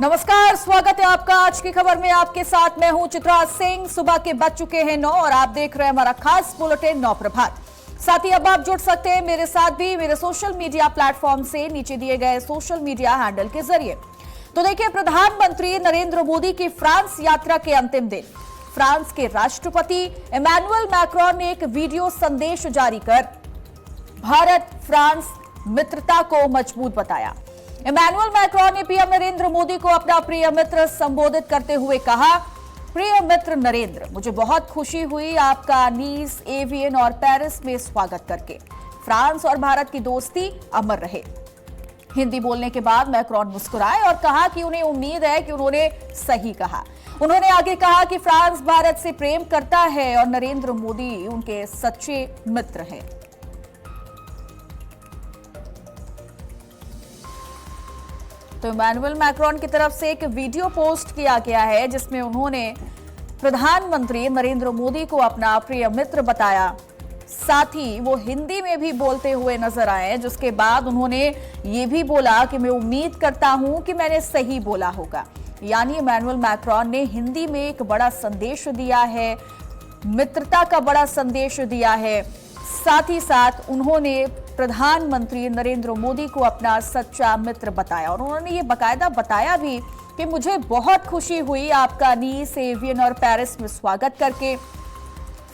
नमस्कार, स्वागत है आपका आज की खबर में। आपके साथ मैं हूं चित्रा सिंह। सुबह के बज चुके हैं 9 और आप देख रहे हैं हमारा खास बुलेटिन 9 प्रभात। साथ ही अब आप जुड़ सकते हैं मेरे साथ भी मेरे सोशल मीडिया प्लेटफॉर्म से नीचे दिए गए सोशल मीडिया हैंडल के जरिए। तो देखिए, प्रधानमंत्री नरेंद्र मोदी की फ्रांस यात्रा के अंतिम दिन फ्रांस के राष्ट्रपति इमैनुअल मैक्रोन ने एक वीडियो संदेश जारी कर भारत फ्रांस मित्रता को मजबूत बताया। इमैनुअल मैक्रोन ने पीएम नरेंद्र मोदी को अपना प्रिय मित्र संबोधित करते हुए कहा, प्रिय मित्र नरेंद्र, मुझे बहुत खुशी हुई आपका नीस, एवियन और पेरिस में स्वागत करके। फ्रांस और भारत की दोस्ती अमर रहे। हिंदी बोलने के बाद मैक्रोन मुस्कुराए और कहा कि उन्हें उम्मीद है कि उन्होंने सही कहा। उन्होंने आगे कहा कि फ्रांस भारत से प्रेम करता है और नरेंद्र मोदी उनके सच्चे मित्र हैं। तो इमैनुअल मैक्रोन की तरफ से एक वीडियो पोस्ट किया गया है जिसमें उन्होंने प्रधानमंत्री नरेंद्र मोदी को अपना प्रिय मित्र बताया। साथ ही वो हिंदी में भी बोलते हुए नजर आए, जिसके बाद उन्होंने ये भी बोला कि मैं उम्मीद करता हूं कि मैंने सही बोला होगा। यानी इमैनुअल मैक्रोन ने हिंदी में एक बड़ा संदेश दिया है, मित्रता का बड़ा संदेश दिया है। साथ ही साथ उन्होंने प्रधानमंत्री नरेंद्र मोदी को अपना सच्चा मित्र बताया और उन्होंने ये बाकायदा बताया भी कि मुझे बहुत खुशी हुई आपका नीस, एवियन और पेरिस में स्वागत करके।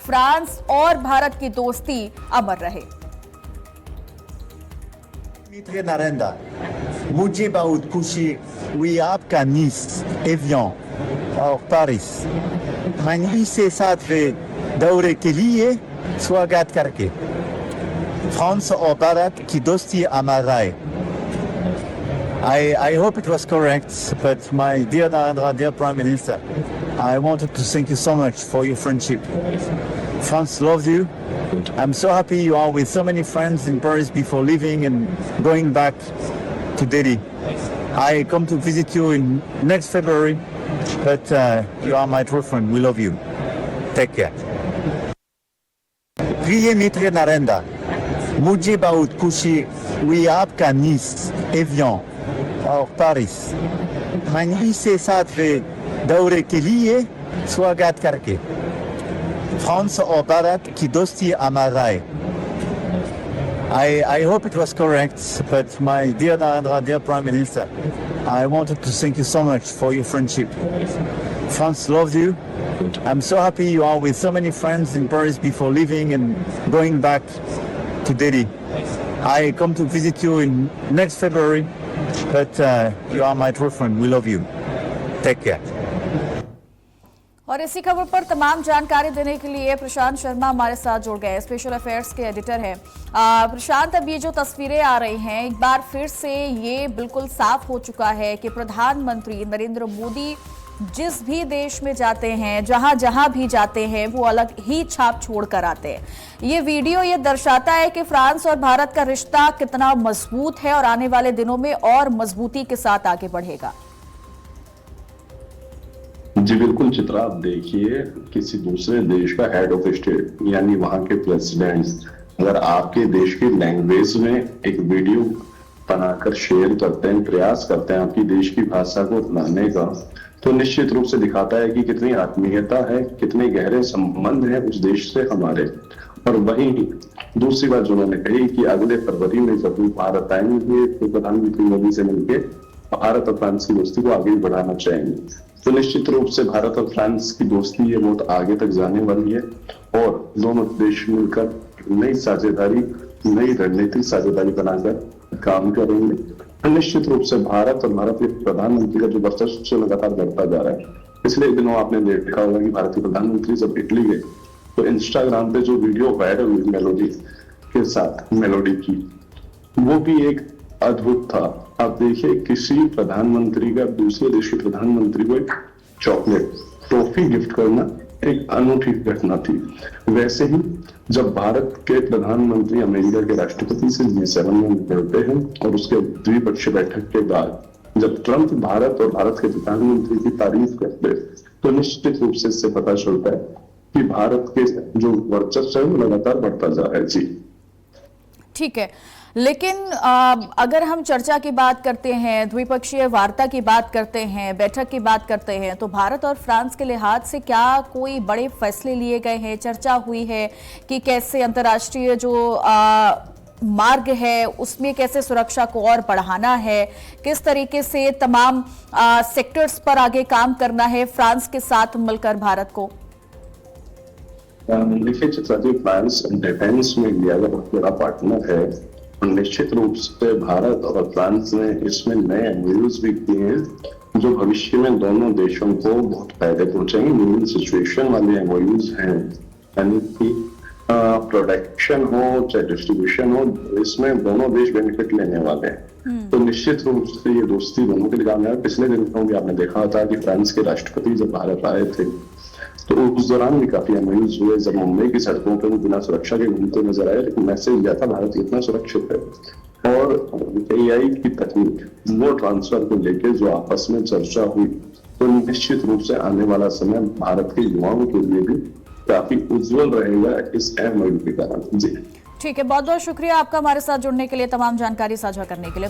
फ्रांस और भारत की दोस्ती अमर रहे। मित्र नरेंद्र, मुझे बहुत खुशी हुई आपका नीस, एवियन और पेरिस में से साथ दौरे के लिए स्वागत करके। France or Bharat ki dosti amarai. I hope it was correct, but my dear Narendra, dear Prime Minister, I wanted to thank you so much for your friendship. France loves you. I'm so happy you are with so many friends in Paris before leaving and going back to Delhi. I come to visit you in next February, but you are my true friend. We love you. Take care. प्रिय मित्र नरेंद्र, मुझे बहुत खुशी हुई आपका नीस, avian और Paris में से साथ दौरे के लिए स्वागत करके। फ्रांस और भारत की दोस्ती amarai. I hope it was correct, but my dear Narendra, dear Prime Minister, I wanted to thank you so much for your friendship. France loves you. I'm so happy you are with so many friends in Paris before leaving and going back to Delhi. I come to visit you in next February, but you are my true friend. We love you. Take care. और इसी खबर पर तमाम जानकारी देने के लिए प्रशांत शर्मा हमारे साथ जुड़ गए, स्पेशल अफेयर्स के एडिटर हैं। प्रशांत, अब ये जो तस्वीरें आ रही हैं, एक बार फिर से ये बिल्कुल साफ हो चुका है कि प्रधानमंत्री नरेंद्र मोदी जिस भी देश में जाते हैं, जहां जहां भी जाते हैं, वो अलग ही छाप छोड़ कर आते हैं। ये वीडियो ये दर्शाता है कि फ्रांस और भारत का रिश्ता कितना मजबूत है और आने वाले दिनों में और मजबूती के साथ आगे बढ़ेगा। जी बिल्कुल चित्रा, आप देखिए, किसी दूसरे देश का हेड ऑफ स्टेट यानी वहां के प्रेसिडेंट्स अगर आपके देश की लैंग्वेज में एक वीडियो बनाकर शेयर करते हैं, प्रयास करते हैं आपकी देश की भाषा को अपनाने का, तो निश्चित रूप से दिखाता है कि कितनी आत्मीयता है, कितने गहरे संबंध हैं उस देश से हमारे। और वहीं दूसरी बात जो उन्होंने कही कि अगले फरवरी में जब भी भारत आएंगे तो प्रधानमंत्री मोदी से मिलकर भारत और फ्रांस की दोस्ती को आगे बढ़ाना चाहेंगे। तो निश्चित रूप से भारत और फ्रांस की दोस्ती है बहुत आगे तक जाने वाली है और दोनों देश मिलकर नई साझेदारी, नई रणनीतिक साझेदारी बनाकर काम करेंगे। तो निश्चित रूप से भारत और भारत के प्रधानमंत्री का जो वर्चस्व लगातार बढ़ता जा रहा है। पिछले दिनों आपने देखा होगा कि भारत के प्रधानमंत्री जब इटली गए तो इंस्टाग्राम पे जो वीडियो वायरल हुई मेलोडी के साथ, मेलोडी की, वो भी एक अद्भुत था। आप देखिए, किसी प्रधानमंत्री का दूसरे देश के प्रधानमंत्री को एक चॉकलेट, ट्रॉफी गिफ्ट करना एक अनूठी घटना थी। वैसे ही जब भारत के प्रधानमंत्री अमेरिका के राष्ट्रपति से G7 में मिलते हैं और उसके द्विपक्षीय बैठक के बाद जब ट्रंप भारत और भारत के प्रधानमंत्री की तारीफ करते तो निश्चित रूप से इससे पता चलता है कि भारत के जो वर्चस्व है वो लगातार बढ़ता जा रहा है। जी ठीक है, लेकिन अगर हम चर्चा की बात करते हैं, द्विपक्षीय वार्ता की बात करते हैं, बैठक की बात करते हैं, तो भारत और फ्रांस के लिहाज से क्या कोई बड़े फैसले लिए गए हैं, चर्चा हुई है कि कैसे अंतर्राष्ट्रीय जो मार्ग है उसमें कैसे सुरक्षा को और बढ़ाना है, किस तरीके से तमाम सेक्टर्स पर आगे काम करना है फ्रांस के साथ मिलकर भारत को? देखिए चित्रा जी, फ्रांस डिफेंस में इंडिया का बहुत बड़ा पार्टनर है और निश्चित रूप से भारत और फ्रांस ने इसमें नए एमओयूज भी किए हैं जो भविष्य में दोनों देशों को बहुत फायदे पहुंचाएंगे। विन सिचुएशन वाले एमओयूज हैं, यानी कि प्रोडक्शन हो चाहे डिस्ट्रीब्यूशन हो, इसमें दोनों देश बेनिफिट लेने वाले हैं। तो निश्चित रूप से ये दोस्ती दोनों के लिए काम है। पिछले दिनों भी आपने देखा था कि फ्रांस के राष्ट्रपति जब भारत आए थे तो उस दौरान भी काफी एमओयूज हुए। जब मुंबई की सड़कों पर बिना सुरक्षा के घूमते नजर आए, लेकिन मैसेज दिया था भारत इतना सुरक्षित है। और एआई की तकनीक वो ट्रांसफर को लेके जो आपस में चर्चा हुई, तो निश्चित रूप से आने वाला समय भारत के युवाओं के लिए भी काफी उज्जवल रहेगा इस एमओयू के कारण। जी ठीक है, बहुत बहुत शुक्रिया आपका हमारे साथ जुड़ने के लिए, तमाम जानकारी साझा करने के लिए।